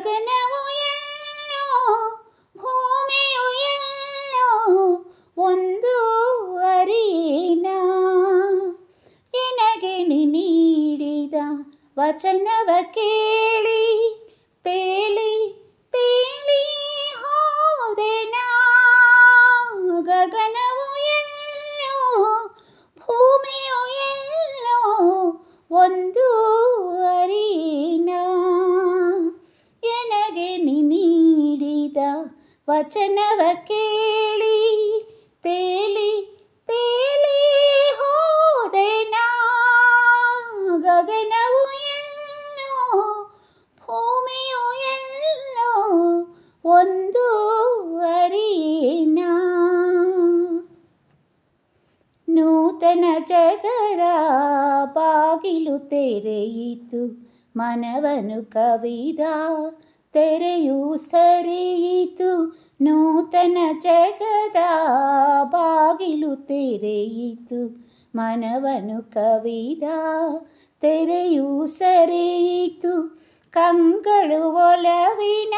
ಗಗನವು ಎಲ್ಲೋ ಭೂಮಿಯು ಎಲ್ಲೋ ಒಂದು ಅರಿನ ಎನಗೆ ನೀಡಿದ ವಚನವ ಕೇಳಿ ತೇಲಿ ತೇಲಿ ಹೋದೆನಾ. ಗಗನವು ಎಲ್ಲೋ ಭೂಮಿಯು ಎಲ್ಲೋ ಒಂದು ಅರಿನ ಎನಗೆ ನೀಡಿದ ವಚನವ ಕೇಳಿ ತೇಲಿ ತೇಲಿ ಹೋದೆನಾ. ಗಗನವು ಎಲ್ಲೋ ಭೂಮಿಯು ಎಲ್ಲೋ ಒಂದು ಅರಿನ ನೂತನ ಜಗದ ಬಾಗಿಲು ತೆರೆಯಿತು ಮನವನ್ನು ಕವಿದ ತೆರೆಯು ಸರಿಯಿತು. ನೂತನ ಜಗದ ಬಾಗಿಲು ತೆರೆಯಿತು ಮನವನ್ನು ಕವಿದ ತೆರೆಯು ಸರಿಯಿತು. ಕಂಗಳು ಒಲವಿನ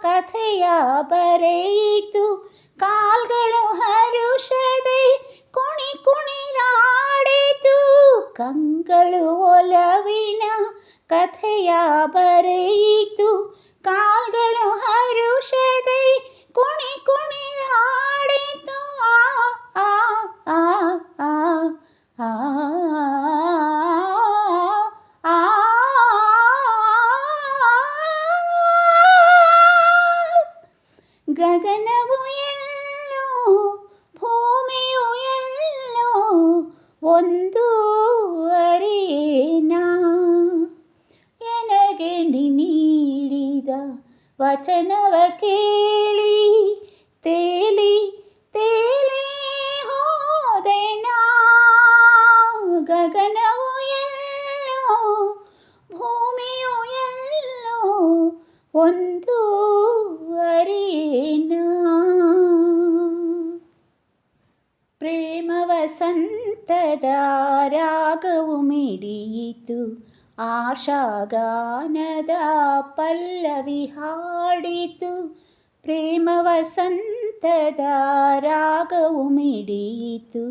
ಕಥೆಯ ಬರೆಯಿತು ಕಾಲ್ಗಳು ಹರುಷದೆ ಕುಣಿ ಕುಣಿದಾಡಿತು. ಕಂಗಳು ಒಲವಿನ ಕಥೆಯ ಬರೆಯಿತು ಕಾಲ್ಗಳು ಹರುಷದೆ ಕುಣಿ ಕುಣಿದಾಡಿತು. ಆ ಆ ಆ ಆ ಆ ಗಗನವು ಎಲ್ಲೋ ಭೂಮಿಯು ಎಲ್ಲೋ ಒಂದು ಅರಿನ ಎನಗೆ ನೀಡಿದ ವಚನವ ಕೇಳಿ ತೇಲಿ ತೇಲಿ ಹೋದೆನಾ. ಗಗನವು ಎಲ್ಲೋ ಭೂಮಿಯು ಎಲ್ಲೋ ಒಂದು ಅರಿನ ಪ್ರೇಮ ವಸಂತದ ರಾಗವು ಮಿಡಿಯಿತು ಆಶಾಗಾನದ ಪಲ್ಲವಿ ಹಾಡಿತು. ಪ್ರೇಮ ವಸಂತದ ರಾಗವು ಮಿಡಿಯಿತು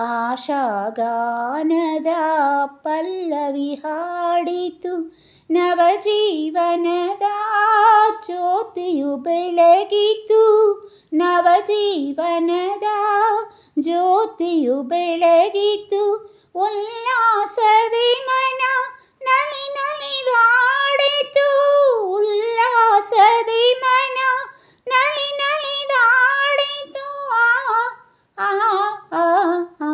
ಆಶಾಗಾನದ ಪಲ್ಲವಿ ಹಾಡಿತು. ನವಜೀವನದ ಜ್ಯೋತಿಯು ಬೆಳಗಿತು ನವಜೀವನದ ಜ್ಯೋತಿಯು ಬೆಳಗಿತು. ಉಲ್ಲಾಸದಿ ಮನ ನಲಿ ನಲಿದಾಡಿತು ಉಲ್ಲಾಸದಿ ಮನ ನಲಿ ನಲಿದಾಡಿತು. ಆ ಆ ಆ ಆ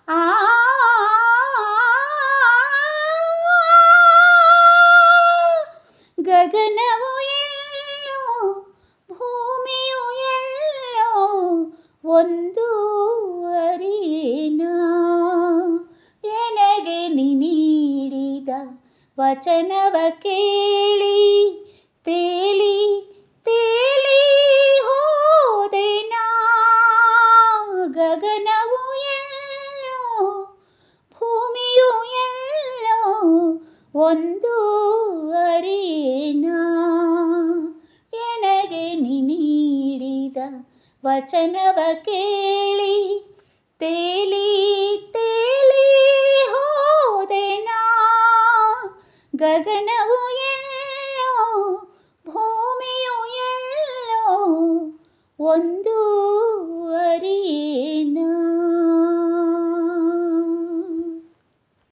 ಆ ಗಗನವು ಎಲ್ಲೋ ಭೂಮಿಯು ಎಲ್ಲೋ ಒಂದು ಅರಿನ ಎನಗೆ ನೀಡಿದ ವಚನವ ಕೇಳಿ ತೇಲಿ ತೇಲಿ ಹೋದೆನಾ. ಗಗನವು ಎಲ್ಲೋ ಭೂಮಿಯು ಎಲ್ಲೋ ಒಂದು ಅರಿನ ಎನಗೆ ನೀಡಿದ ವಚನವ ಕೇಳಿ ತೇಲಿ ತೇಲಿ ಹೋದೆನಾ. ಗಗ